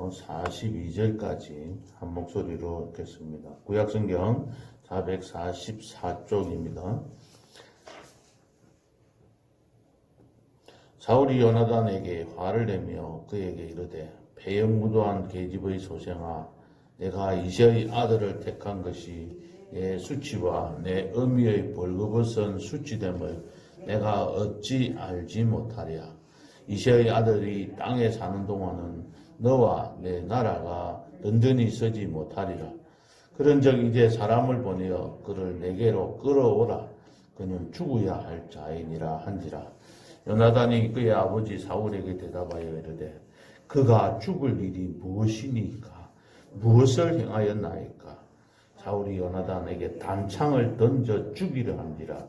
1절부터 42절까지 한 목소리로 읽겠습니다. 구약성경 444쪽입니다. 사울이 요나단에게 화를 내며 그에게 이르되 배영무도한 계집의 소생아, 내가 이새의 아들을 택한 것이 내 수치와 내 어미의 벌거벗은 수치됨을 내가 어찌 알지 못하랴. 이새의 아들이 땅에 사는 동안은 너와 내 나라가 든든히 서지 못하리라. 그런즉 이제 사람을 보내어 그를 내게로 끌어오라. 그는 죽어야 할 자이니라 한지라. 요나단이 그의 아버지 사울에게 대답하여 이르되 그가 죽을 일이 무엇이니까? 무엇을 행하였나이까? 사울이 요나단에게 단창을 던져 죽이려 한지라.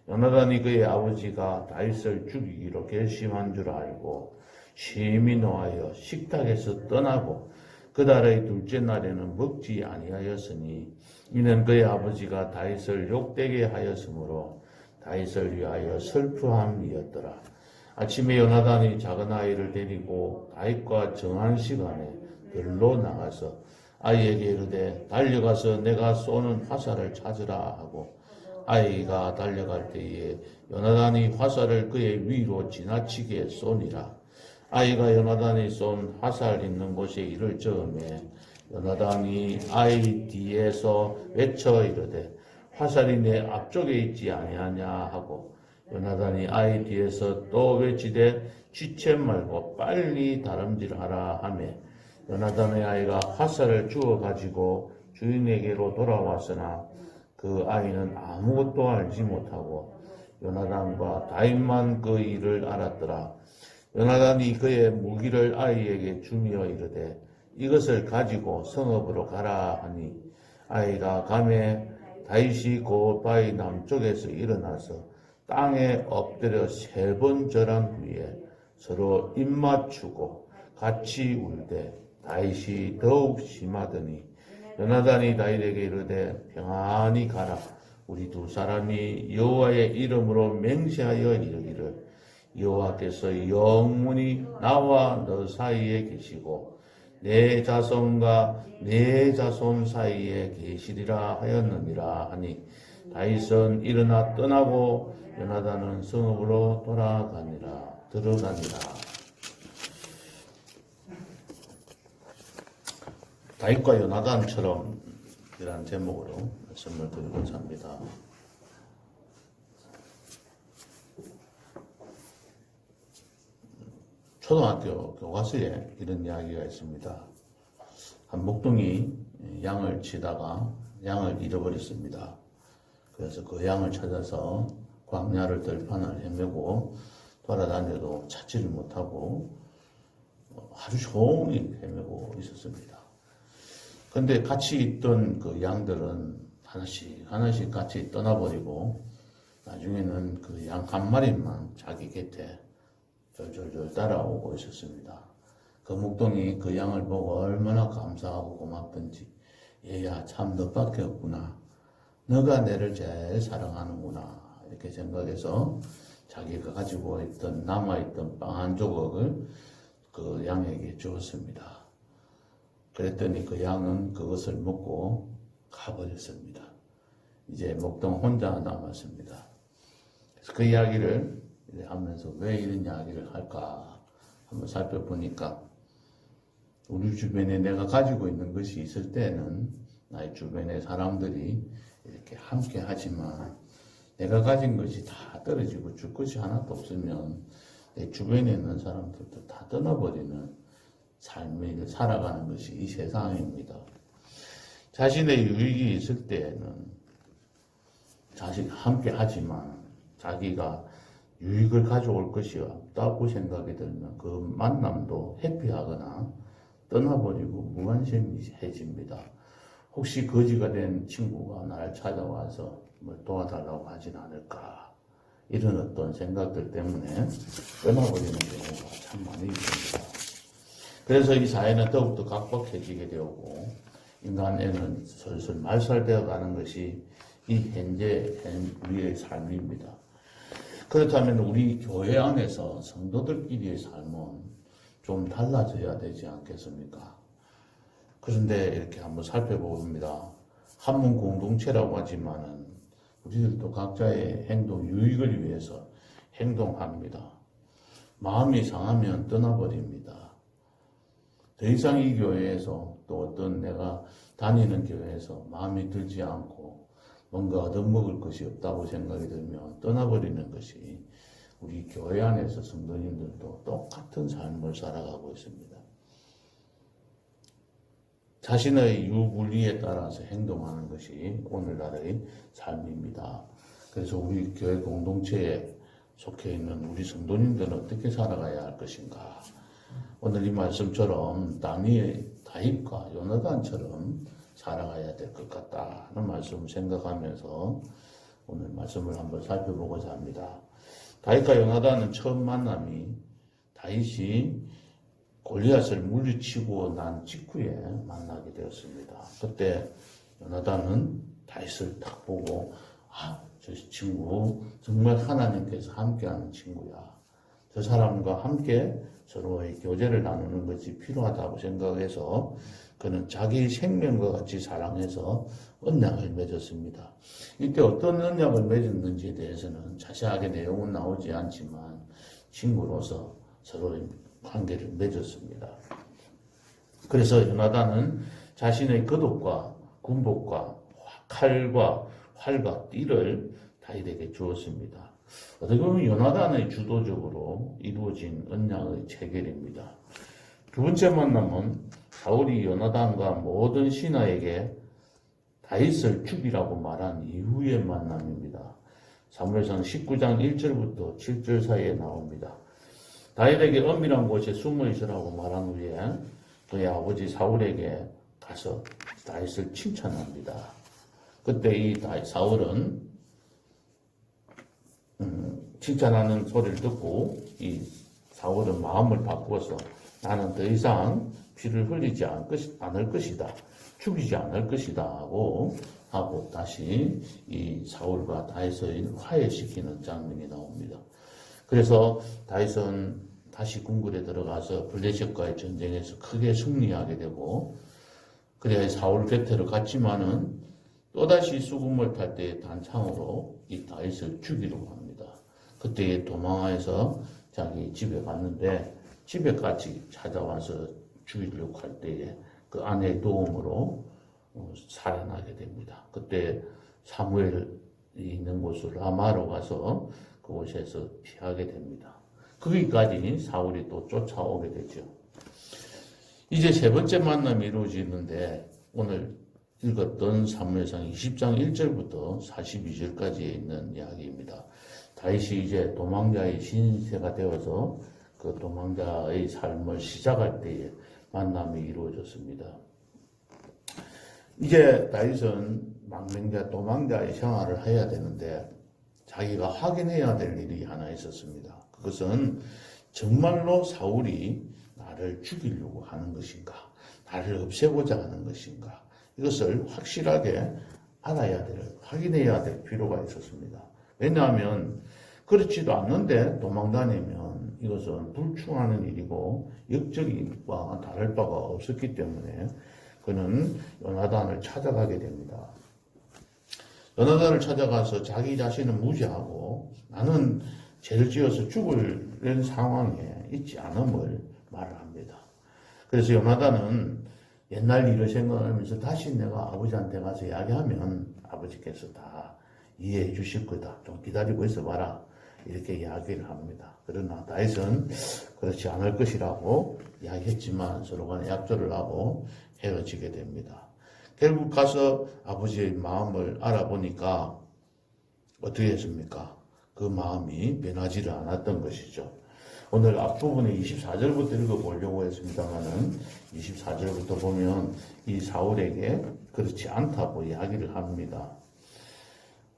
요나단이 그의 아버지가 다윗을 죽이기로 결심한 줄 알고 심히 노하여 식탁에서 떠나고 그달의 둘째 날에는 먹지 아니하였으니 이는 그의 아버지가 다윗을 욕되게 하였으므로 다윗을 위하여 슬프함이었더라. 아침에 요나단이 작은 아이를 데리고 다윗과 정한 시간에 들로 나가서 아이에게 이르되 달려가서 내가 쏘는 화살을 찾으라 하고 아이가 달려갈 때에 요나단이 화살을 그의 위로 지나치게 쏘니라. 아이가 요나단이 쏜 화살 있는 곳에 이를 즈음에 요나단이 아이 뒤에서 외쳐 이르되 화살이 내 앞쪽에 있지 아니하냐 하고 요나단이 아이 뒤에서 또 외치되 지체 말고 빨리 다름질하라 하며 요나단의 아이가 화살을 주워 가지고 주인에게로 돌아왔으나 그 아이는 아무것도 알지 못하고 요나단과 다윗만 그 일을 알았더라. 요나단이 그의 무기를 아이에게 주며 이르되 이것을 가지고 성읍으로 가라 하니 아이가 가매 다윗이 그 바위 남쪽에서 일어나서 땅에 엎드려 3번 절한 후에 서로 입맞추고 같이 울되 다윗이 더욱 심하더니 요나단이 다윗에게 이르되 평안히 가라. 우리 두 사람이 여호와의 이름으로 맹세하여 이르기를 여호와께서 영원히 나와 너 사이에 계시고 내 자손과 내 자손 사이에 계시리라 하였느니라 하니 다윗은 일어나 떠나고 요나단은 성읍으로 들어가니라. 다윗과 요나단처럼 이라는 제목으로 말씀을 드리고자 합니다. 초등학교 교과서에 이런 이야기가 있습니다. 한 목동이 양을 치다가 양을 잃어버렸습니다. 그래서 그 양을 찾아서 광야를 들판을 헤매고 돌아다녀도 찾지를 못하고 하루 종일 헤매고 있었습니다. 근데 같이 있던 그 양들은 하나씩 같이 떠나버리고 나중에는 그 양 한 마리만 자기 곁에 졸졸졸 따라오고 있었습니다. 그 목동이 그 양을 보고 얼마나 감사하고 고맙던지 얘야 참 너밖에 없구나. 너가 내를 제일 사랑하는구나. 이렇게 생각해서 자기가 가지고 있던 남아있던 빵 한 조각을 그 양에게 주었습니다. 그랬더니 그 양은 그것을 먹고 가버렸습니다. 이제 목동 혼자 남았습니다. 그래서 그 이야기를 하면서 왜 이런 이야기를 할까 한번 살펴보니까 우리 주변에 내가 가지고 있는 것이 있을 때는 나의 주변의 사람들이 이렇게 함께 하지만 내가 가진 것이 다 떨어지고 줄 것이 하나도 없으면 내 주변에 있는 사람들도 다 떠나버리는 삶을 살아가는 것이 이 세상입니다. 자신의 유익이 있을 때는 함께 하지만 자기가 유익을 가져올 것이 없다고 생각이 들면 그 만남도 회피하거나 떠나버리고 무관심해집니다. 혹시 거지가 된 친구가 나를 찾아와서 뭘 도와달라고 하진 않을까 이런 어떤 생각들 때문에 떠나버리는 경우가 참 많이 있습니다. 그래서 이 사회는 더욱더 각박해지게 되고 인간에는 슬슬 말살되어 가는 것이 이 현재 우리의 삶입니다. 그렇다면 우리 교회 안에서 성도들끼리의 삶은 좀 달라져야 되지 않겠습니까? 그런데 이렇게 한번 살펴봅니다. 한문 공동체라고 하지만은 우리들도 각자의 행동 유익을 위해서 행동합니다. 마음이 상하면 떠나버립니다. 더 이상 이 교회에서 또 어떤 내가 다니는 교회에서 마음이 들지 않고 뭔가 얻어먹을 것이 없다고 생각이 들면 떠나버리는 것이 우리 교회 안에서 성도님들도 똑같은 삶을 살아가고 있습니다. 자신의 유불리에 따라서 행동하는 것이 오늘날의 삶입니다. 그래서 우리 교회 공동체에 속해 있는 우리 성도님들은 어떻게 살아가야 할 것인가? 오늘 이 말씀처럼 다윗과 요나단처럼 살아가야 될 것 같다는 말씀을 생각하면서 오늘 말씀을 한번 살펴보고자 합니다. 다윗과 요나단은 처음 만남이 다윗이 골리앗을 물리치고 난 직후에 만나게 되었습니다. 그때 요나단은 다윗을 딱 보고 저 친구 정말 하나님께서 함께하는 친구야. 저 사람과 함께 서로의 교제를 나누는 것이 필요하다고 생각해서 그는 자기 생명과 같이 사랑해서 언약을 맺었습니다. 이때 어떤 언약을 맺었는지에 대해서는 자세하게 내용은 나오지 않지만 친구로서 서로의 관계를 맺었습니다. 그래서 요나단은 자신의 겉옷과 군복과 칼과 활과 띠를 다윗에게 주었습니다. 어떻게 보면 요나단의 주도적으로 이루어진 언약의 체결입니다. 두 번째 만남은 사울이 요나단과 모든 신하에게 다윗을 죽이라고 말한 이후의 만남입니다. 사무엘상 19장 1절부터 7절 사이에 나옵니다. 다윗에게 엄밀한 곳에 숨어 있으라고 말한 후에 그의 아버지 사울에게 가서 다윗을 칭찬합니다. 그때 이 사울은 칭찬하는 소리를 듣고 이 사울은 마음을 바꾸어서 나는 더 이상 피를 흘리지 않을 것이다. 죽이지 않을 것이다 하고 다시 이 사울과 다윗을 화해시키는 장면이 나옵니다. 그래서 다윗은 다시 궁궐에 들어가서 블레셋과의 전쟁에서 크게 승리하게 되고 그래야 사울 곁으로 갔지만은 또다시 수금을 탈 때 단창으로 이 다윗을 죽이려고 합니다. 그때 도망해서 자기 집에 갔는데 집에까지 찾아와서 죽이려고 할 때에 그 아내의 도움으로 살아나게 됩니다. 그때 사무엘이 있는 곳을 라마로 가서 그곳에서 피하게 됩니다. 거기까지 사울이 또 쫓아오게 되죠. 이제 세 번째 만남이 이루어지는데 오늘 읽었던 사무엘상 20장 1절부터 42절까지에 있는 이야기입니다. 다윗이 이제 도망자의 신세가 되어서 그 도망자의 삶을 시작할 때에 만남이 이루어졌습니다. 이제 다윗은 망명자, 도망자의 생활을 해야 되는데 자기가 확인해야 될 일이 하나 있었습니다. 그것은 정말로 사울이 나를 죽이려고 하는 것인가, 나를 없애고자 하는 것인가, 이것을 확실하게 확인해야 될 필요가 있었습니다. 왜냐하면 그렇지도 않는데 도망다니면 이것은 불충하는 일이고 역적과 다를 바가 없었기 때문에 그는 요나단을 찾아가게 됩니다. 요나단을 찾아가서 자기 자신을 무시하고 나는 죄를 지어서 죽을 상황에 있지 않음을 말을 합니다. 그래서 요나단은 옛날 일을 생각하면서 다시 내가 아버지한테 가서 이야기하면 아버지께서 다 이해해 주실 거다. 좀 기다리고 있어봐라. 이렇게 이야기를 합니다. 그러나 다윗은 그렇지 않을 것이라고 이야기했지만 서로 간에 약조를 하고 헤어지게 됩니다. 결국 가서 아버지의 마음을 알아보니까 어떻게 했습니까? 그 마음이 변하지를 않았던 것이죠. 오늘 앞부분에 24절부터 읽어보려고 했습니다만은 24절부터 보면 이 사울에게 그렇지 않다고 이야기를 합니다.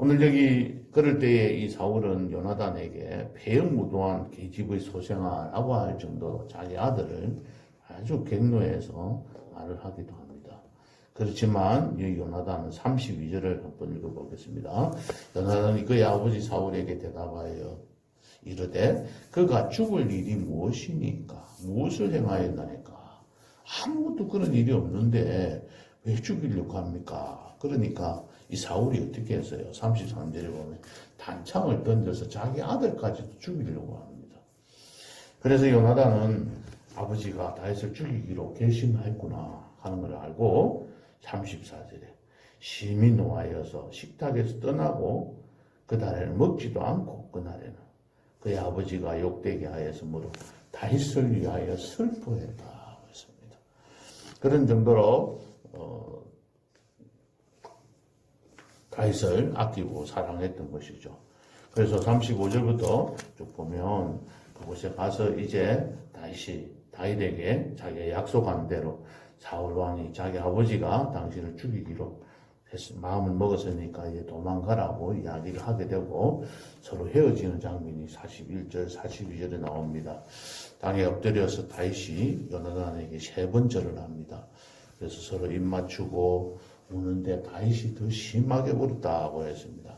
오늘 여기 그럴 때에 이 사울은 요나단에게 배은무도한 계집의 소생아라고 할 정도로 자기 아들을 아주 격노해서 말을 하기도 합니다. 그렇지만 이 요나단은 32절을 한번 읽어보겠습니다. 요나단이 그의 아버지 사울에게 대답하여 이르되 그가 죽을 일이 무엇이니까 무엇을 행하였나니까 아무것도 그런 일이 없는데 왜 죽이려고 합니까? 그러니까 이 사울이 어떻게 했어요? 33절에 보면 단창을 던져서 자기 아들까지도 죽이려고 합니다. 그래서 요나단은 아버지가 다윗을 죽이기로 결심했구나 하는 걸 알고 34절에 심히 노하여서 식탁에서 떠나고 그날에는 먹지도 않고 그날에는 그의 아버지가 욕되게 하였으므로 다윗을 위하여 슬퍼했다 했습니다. 그런 정도로 다윗을 아끼고 사랑했던 것이죠. 그래서 35절부터 쭉 보면 그곳에 가서 이제 다윗에게 자기가 약속한 대로 사울 왕이 자기 아버지가 당신을 죽이기로 마음을 먹었으니까 이제 도망가라고 이야기를 하게 되고 서로 헤어지는 장면이 41절, 42절에 나옵니다. 땅에 엎드려서 다윗이 요나단에게 3번 절을 합니다. 그래서 서로 입 맞추고 우는데 다윗이 더 심하게 울었다고 했습니다.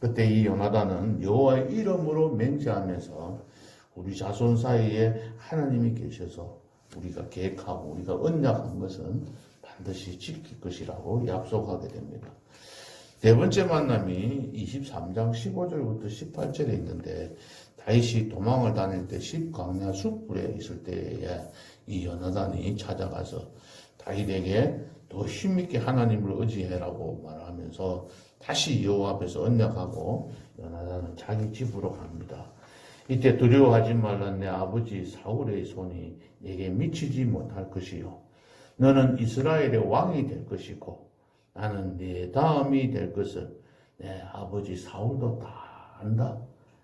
그때 이 요나단은 여호와의 이름으로 맹세하면서 우리 자손 사이에 하나님이 계셔서 우리가 계획하고 우리가 언약한 것은 반드시 지킬 것이라고 약속하게 됩니다. 네 번째 만남이 23장 15절부터 18절에 있는데 다윗이 도망을 다닐 때 십광야 숯불에 있을 때에 이 요나단이 찾아가서 다윗에게 더 힘있게 하나님을 의지해라고 말하면서 다시 여호와 앞에서 언약하고 요나단은 자기 집으로 갑니다. 이때 두려워하지 말라. 내 아버지 사울의 손이 내게 미치지 못할 것이요 너는 이스라엘의 왕이 될 것이고 나는 네 다음이 될 것을 내 아버지 사울도 다 안다.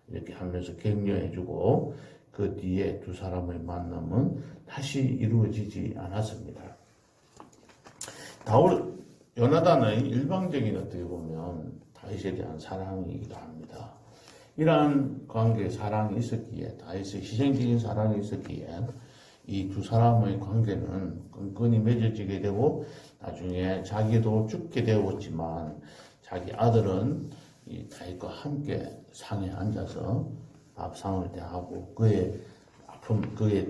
이렇게 하면서 격려해주고 그 뒤에 두 사람의 만남은 다시 이루어지지 않았습니다. 요나단의 일방적인 어떻게 보면 다윗에 대한 사랑이기도 합니다. 이러한 관계, 사랑이 있었기에, 다윗의 희생적인 사랑이 있었기에 이 두 사람의 관계는 끈끈이 맺어지게 되고 나중에 자기도 죽게 되었지만 자기 아들은 이 다윗과 함께 상에 앉아서 밥상을 대하고 그의 아픔, 그의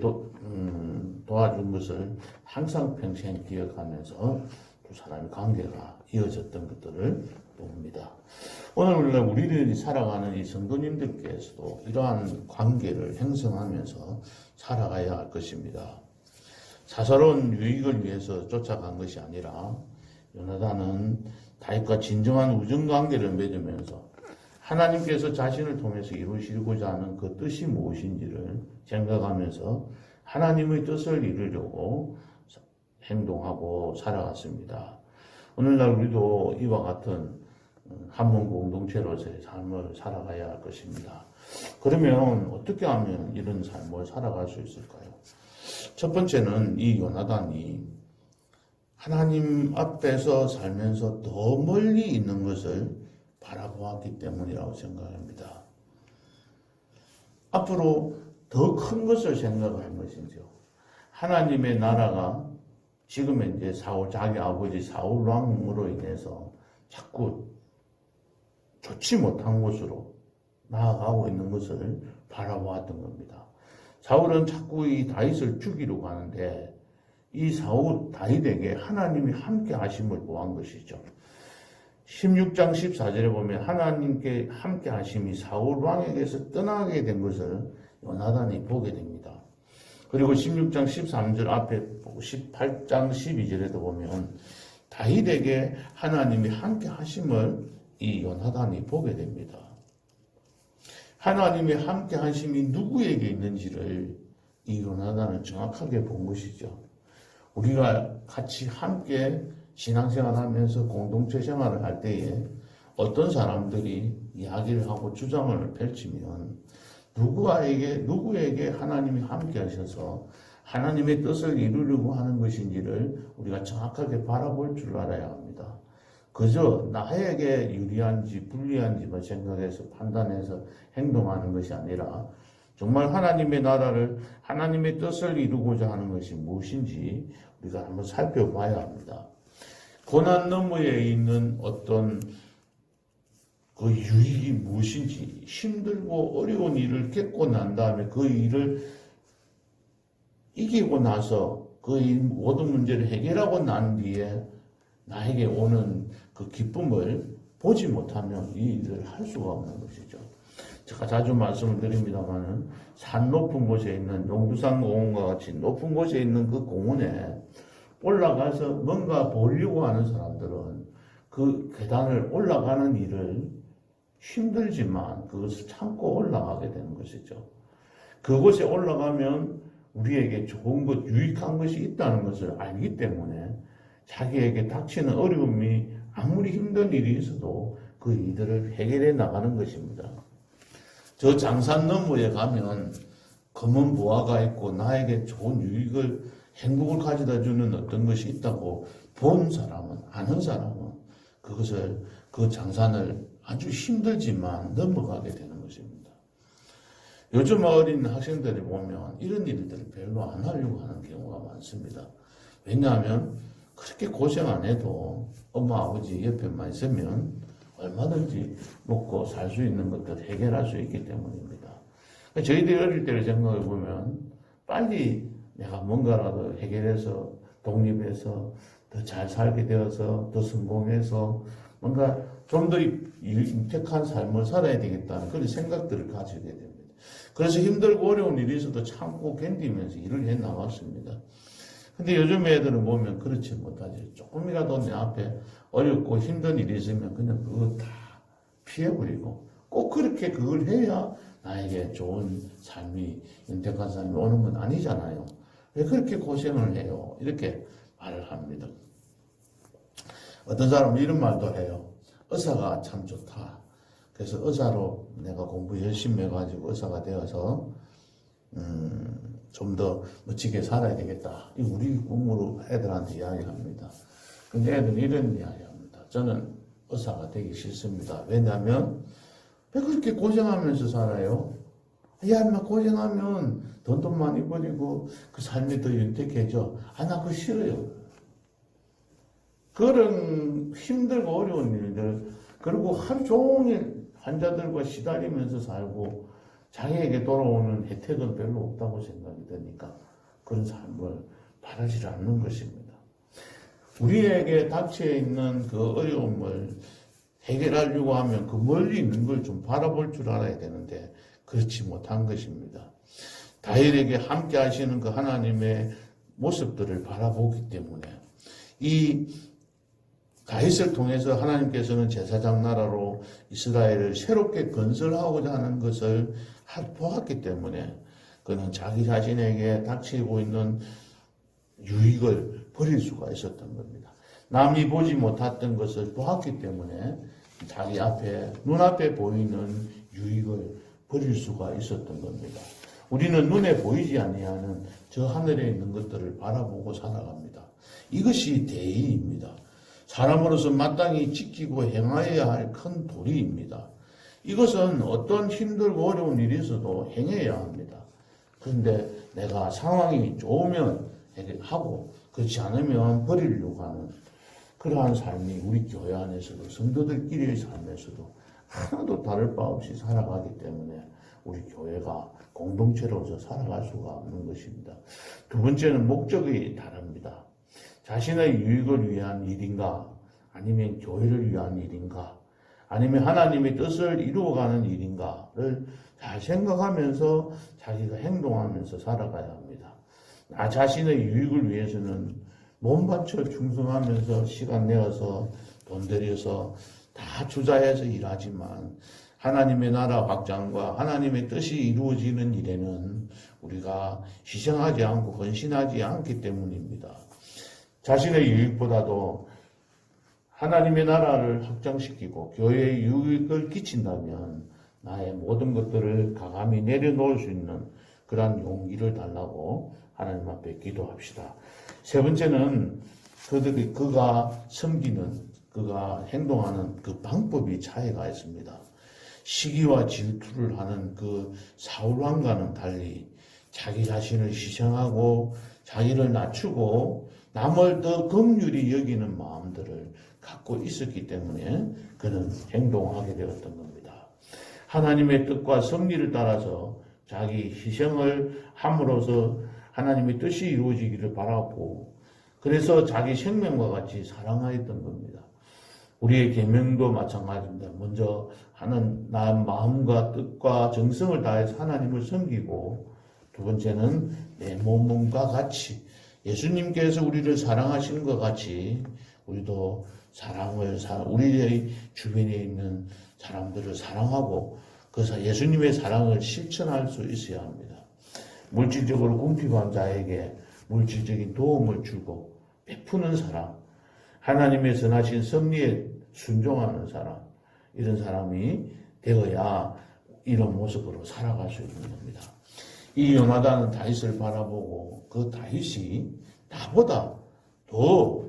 도와준 것을 항상 평생 기억하면서 두 사람의 관계가 이어졌던 것들을 봅니다. 오늘날 우리들이 살아가는 이 성도님들께서도 이러한 관계를 형성하면서 살아가야 할 것입니다. 사사로운 유익을 위해서 쫓아간 것이 아니라 요나단은 다윗과 진정한 우정관계를 맺으면서 하나님께서 자신을 통해서 이루시고자 하는 그 뜻이 무엇인지를 생각하면서 하나님의 뜻을 이루려고 행동하고 살아갔습니다. 오늘날 우리도 이와 같은 한몸 공동체로서의 삶을 살아가야 할 것입니다. 그러면 어떻게 하면 이런 삶을 살아갈 수 있을까요? 첫 번째는 이 요나단이 하나님 앞에서 살면서 더 멀리 있는 것을 바라보았기 때문이라고 생각합니다. 앞으로 더 큰 것을 생각할 것이죠. 하나님의 나라가 지금 이제 자기 아버지 사울 왕으로 인해서 자꾸 좋지 못한 곳으로 나아가고 있는 것을 바라보았던 겁니다. 사울은 자꾸 이 다윗을 죽이려고 하는데 이 다윗에게 하나님이 함께 하심을 보한 것이죠. 16장 14절에 보면 하나님께 함께 하심이 사울 왕에게서 떠나게 된 것을 요나단이 보게 됩니다. 그리고 16장 13절 앞에 18장 12절에도 보면 다윗에게 하나님이 함께 하심을 이 요나단이 보게 됩니다. 하나님의 함께 하심이 누구에게 있는지를 이 요나단은 정확하게 본 것이죠. 우리가 같이 함께 신앙생활을 하면서 공동체 생활을 할 때에 어떤 사람들이 이야기를 하고 주장을 펼치면 누구에게 하나님이 함께 하셔서 하나님의 뜻을 이루려고 하는 것인지를 우리가 정확하게 바라볼 줄 알아야 합니다. 그저 나에게 유리한지 불리한지만 생각해서 판단해서 행동하는 것이 아니라 정말 하나님의 나라를 하나님의 뜻을 이루고자 하는 것이 무엇인지 우리가 한번 살펴봐야 합니다. 고난 너머에 있는 어떤 그 유익이 무엇인지, 힘들고 어려운 일을 겪고 난 다음에 그 일을 이기고 나서 그 모든 문제를 해결하고 난 뒤에 나에게 오는 그 기쁨을 보지 못하면 이 일을 할 수가 없는 것이죠. 제가 자주 말씀을 드립니다만은 산 높은 곳에 있는 용두산 공원과 같이 높은 곳에 있는 그 공원에 올라가서 뭔가 보려고 하는 사람들은 그 계단을 올라가는 일을 힘들지만 그것을 참고 올라가게 되는 것이죠. 그곳에 올라가면 우리에게 좋은 것, 유익한 것이 있다는 것을 알기 때문에 자기에게 닥치는 어려움이 아무리 힘든 일이 있어도 그 일들을 해결해 나가는 것입니다. 저 장산 너머에 가면 검은 보화가 있고 나에게 좋은 유익을, 행복을 가져다 주는 어떤 것이 있다고 본 사람은, 아는 사람은 그것을, 그 장산을 아주 힘들지만 넘어가게 되는 것입니다. 요즘 어린 학생들이 보면 이런 일들을 별로 안 하려고 하는 경우가 많습니다. 왜냐하면 그렇게 고생 안 해도 엄마 아버지 옆에만 있으면 얼마든지 먹고 살 수 있는 것들 해결할 수 있기 때문입니다. 저희들이 어릴 때를 생각해 보면 빨리 내가 뭔가라도 해결해서 독립해서 더 잘 살게 되어서 더 성공해서 뭔가 좀 더 윤택한 삶을 살아야 되겠다는 그런 생각들을 가지게 됩니다. 그래서 힘들고 어려운 일이 있어도 참고 견디면서 일을 해 나갔습니다. 근데 요즘 애들은 보면 그렇지 못하지. 조금이라도 내 앞에 어렵고 힘든 일이 있으면 그냥 그거 다 피해버리고 꼭 그렇게 그걸 해야 나에게 좋은 삶이, 윤택한 삶이 오는 건 아니잖아요. 왜 그렇게 고생을 해요? 이렇게 말을 합니다. 어떤 사람은 이런 말도 해요. 의사가 참 좋다. 그래서 의사로 내가 공부 열심히 해가지고 의사가 되어서 좀 더 멋지게 살아야 되겠다. 이 우리 꿈으로 애들한테 이야기합니다. 근데 애들은 이런 이야기합니다. 저는 의사가 되기 싫습니다. 왜냐하면 왜 그렇게 고생하면서 살아요? 야, 인마 고생하면 돈도 많이 버리고 그 삶이 더 윤택해져. 나 그거 싫어요. 그런 힘들고 어려운 일들, 그리고 하루 종일 환자들과 시달리면서 살고 자기에게 돌아오는 혜택은 별로 없다고 생각이 드니까 그런 삶을 바라지 않는 것입니다. 우리에게 닥쳐 있는 그 어려움을 해결하려고 하면 그 멀리 있는 걸 좀 바라볼 줄 알아야 되는데 그렇지 못한 것입니다. 다윗에게 함께 하시는 그 하나님의 모습들을 바라보기 때문에 이 다윗을 통해서 하나님께서는 제사장 나라로 이스라엘을 새롭게 건설하고자 하는 것을 보았기 때문에 그는 자기 자신에게 닥치고 있는 유익을 버릴 수가 있었던 겁니다. 남이 보지 못했던 것을 보았기 때문에 자기 앞에, 눈앞에 보이는 유익을 버릴 수가 있었던 겁니다. 우리는 눈에 보이지 아니하는 저 하늘에 있는 것들을 바라보고 살아갑니다. 이것이 대의입니다. 사람으로서 마땅히 지키고 행하여야 할 큰 도리입니다. 이것은 어떤 힘들고 어려운 일이 있어도 행해야 합니다. 그런데 내가 상황이 좋으면 하고 그렇지 않으면 버리려고 하는 그러한 삶이 우리 교회 안에서도 성도들끼리의 삶에서도 하나도 다를 바 없이 살아가기 때문에 우리 교회가 공동체로서 살아갈 수가 없는 것입니다. 두 번째는 목적이 다릅니다. 자신의 유익을 위한 일인가, 아니면 교회를 위한 일인가, 아니면 하나님의 뜻을 이루어가는 일인가를 잘 생각하면서 자기가 행동하면서 살아가야 합니다. 나 자신의 유익을 위해서는 몸 바쳐 충성하면서 시간 내어서 돈 들여서 다 투자해서 일하지만 하나님의 나라 확장과 하나님의 뜻이 이루어지는 일에는 우리가 희생하지 않고 헌신하지 않기 때문입니다. 자신의 유익보다도 하나님의 나라를 확장시키고 교회에 유익을 끼친다면 나의 모든 것들을 과감히 내려놓을 수 있는 그러한 용기를 달라고 하나님 앞에 기도합시다. 세 번째는 그가 섬기는, 그가 행동하는 그 방법이 차이가 있습니다. 시기와 질투를 하는 그 사울 왕과는 달리 자기 자신을 희생하고 자기를 낮추고 남을 더 긍휼히 여기는 마음들을 갖고 있었기 때문에 그는 행동하게 되었던 겁니다. 하나님의 뜻과 섭리를 따라서 자기 희생을 함으로써 하나님의 뜻이 이루어지기를 바랐고, 그래서 자기 생명과 같이 사랑하였던 겁니다. 우리의 계명도 마찬가지입니다. 먼저 하는 나 마음과 뜻과 정성을 다해서 하나님을 섬기고, 두 번째는 내 몸과 같이 예수님께서 우리를 사랑하시는 것 같이 우리도 우리의 주변에 있는 사람들을 사랑하고 그 예수님의 사랑을 실천할 수 있어야 합니다. 물질적으로 궁핍한 자에게 물질적인 도움을 주고 베푸는 사람, 하나님의 선하신 섭리에 순종하는 사람, 이런 사람이 되어야 이런 모습으로 살아갈 수 있는 겁니다. 이 요나단은 다윗을 바라보고 그 다윗이 나보다 더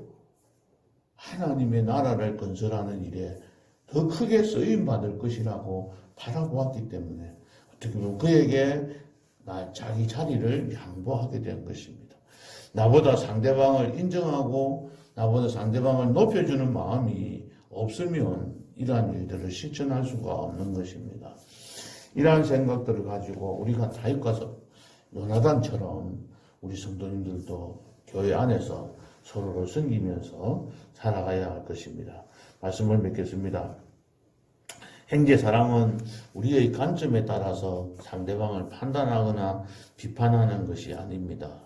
하나님의 나라를 건설하는 일에 더 크게 쓰임받을 것이라고 바라보았기 때문에 어떻게 보면 그에게 자기 자리를 양보하게 된 것입니다. 나보다 상대방을 인정하고 나보다 상대방을 높여주는 마음이 없으면 이러한 일들을 실천할 수가 없는 것입니다. 이러한 생각들을 가지고 우리가 다윗과 요나단처럼 우리 성도님들도 교회 안에서 서로를 섬기면서 살아가야 할 것입니다. 말씀을 맺겠습니다. 형제 사랑은 우리의 관점에 따라서 상대방을 판단하거나 비판하는 것이 아닙니다.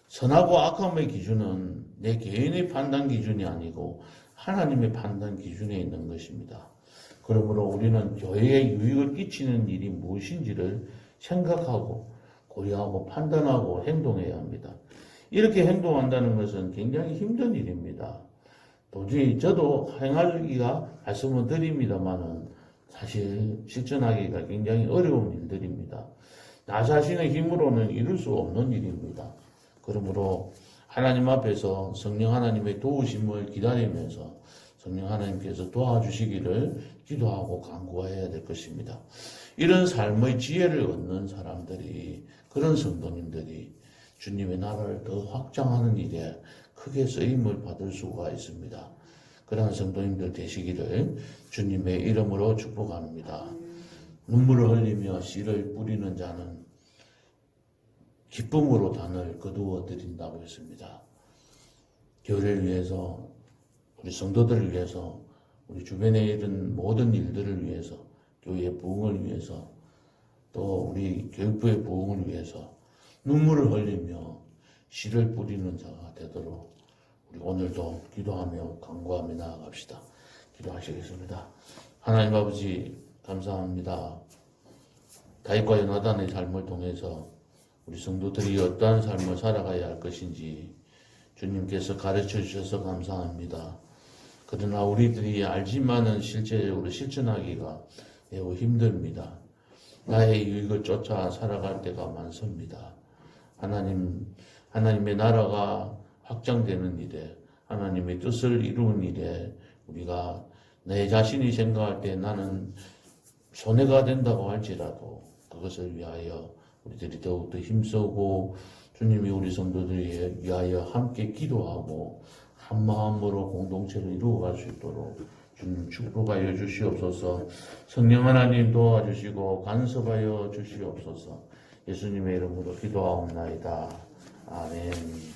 선하고 악함의 기준은 내 개인의 판단 기준이 아니고 하나님의 판단 기준에 있는 것입니다. 그러므로 우리는 교회에 유익을 끼치는 일이 무엇인지를 생각하고 고려하고 판단하고 행동해야 합니다. 이렇게 행동한다는 것은 굉장히 힘든 일입니다. 도저히 저도 행하기가 말씀을 드립니다만은 사실 실천하기가 굉장히 어려운 일들입니다. 나 자신의 힘으로는 이룰 수 없는 일입니다. 그러므로 하나님 앞에서 성령 하나님의 도우심을 기다리면서 성령 하나님께서 도와주시기를 기도하고 간구해야 될 것입니다. 이런 삶의 지혜를 얻는 사람들이, 그런 성도님들이 주님의 나라를 더 확장하는 일에 크게 쓰임을 받을 수가 있습니다. 그러한 성도님들 되시기를 주님의 이름으로 축복합니다. 눈물을 흘리며 씨를 뿌리는 자는 기쁨으로 단을 거두어 드린다고 했습니다. 교회를 위해서, 우리 성도들을 위해서, 우리 주변에 있는 모든 일들을 위해서, 교회의 부흥을 위해서, 또 우리 교육부의 부흥을 위해서 눈물을 흘리며 씨를 뿌리는 자가 되도록 우리 오늘도 기도하며 간구하며 나아갑시다. 기도하시겠습니다. 하나님 아버지 감사합니다. 다윗과 요나단의 삶을 통해서 우리 성도들이 어떠한 삶을 살아가야 할 것인지 주님께서 가르쳐 주셔서 감사합니다. 그러나 우리들이 알지만은 실제적으로 실천하기가 매우 힘듭니다. 나의 유익을 쫓아 살아갈 때가 많습니다. 하나님의 나라가 확장되는 일에, 하나님의 뜻을 이루는 일에 우리가 내 자신이 생각할 때 나는 손해가 된다고 할지라도 그것을 위하여 우리들이 더욱더 힘쓰고 주님이 우리 성도들을 위하여 함께 기도하고 한 마음으로 공동체를 이루어갈 수 있도록 주님 축복하여 주시옵소서. 성령 하나님 도와주시고 간섭하여 주시옵소서. 예수님의 이름으로 기도하옵나이다. 아멘.